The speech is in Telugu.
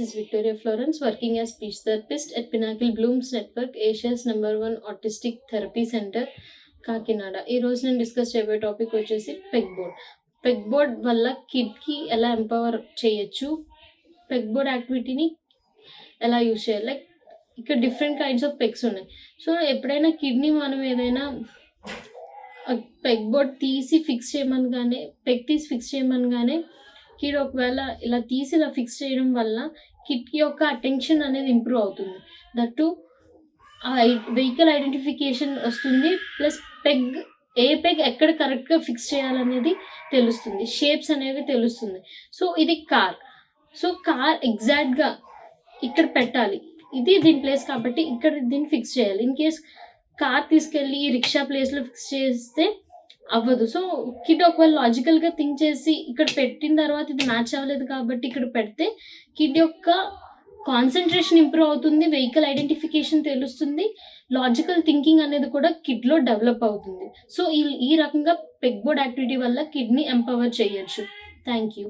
is Victoria Florence, working as speech therapist at Pinnacle Blooms Network, Asia's #1 autistic therapy center, Kakinada. ఈరోజు నేను డిస్కస్ చేయబోయే టాపిక్ వచ్చేసి పెగ్బోర్డ్. పెగ్బోర్డ్ వల్ల కిడ్కి ఎలా ఎంపవర్ చేయొచ్చు, పెగ్బోర్డ్ యాక్టివిటీని ఎలా యూజ్ చేయాలి. లైక్ ఇక్కడ డిఫరెంట్ కైండ్స్ ఆఫ్ పెగ్స్ ఉన్నాయి. సో ఎప్పుడైనా కిడ్ని మనం ఏదైనా పెగ్బోర్డ్ తీసి ఫిక్స్ చేయమనగానే, పెగ్ తీసి ఫిక్స్ చేయమనగానే కిడ్ ఒకవేళ ఇలా తీసి ఇలా ఫిక్స్ చేయడం వల్ల కిడ్కి యొక్క అటెన్షన్ అనేది ఇంప్రూవ్ అవుతుంది. దట్టు వెహికల్ ఐడెంటిఫికేషన్ వస్తుంది, ప్లస్ ఏ పెగ్ ఎక్కడ కరెక్ట్గా ఫిక్స్ చేయాలనేది తెలుస్తుంది, షేప్స్ అనేవి తెలుస్తుంది. సో ఇది కార్. సో కార్ ఎగ్జాక్ట్గా ఇక్కడ పెట్టాలి, ఇది దీని ప్లేస్ కాబట్టి ఇక్కడ దీన్ని ఫిక్స్ చేయాలి. ఇన్ కేస్ కార్ తీసుకెళ్ళి రిక్షా ప్లేస్లో ఫిక్స్ చేస్తే అవ్వదు. సో కిడ్ ఒకవేళ లాజికల్గా థింక్ చేసి ఇక్కడ పెట్టిన తర్వాత ఇది మ్యాచ్ అవ్వలేదు కాబట్టి ఇక్కడ పెడితే కిడ్ యొక్క కాన్సన్ట్రేషన్ ఇంప్రూవ్ అవుతుంది, వెహికల్ ఐడెంటిఫికేషన్ తెలుస్తుంది, లాజికల్ థింకింగ్ అనేది కూడా కిడ్లో డెవలప్ అవుతుంది. సో ఈ రకంగా పెగ్బోర్డ్ యాక్టివిటీ వల్ల కిడ్ని ఎంపవర్ చేయొచ్చు. Thank you.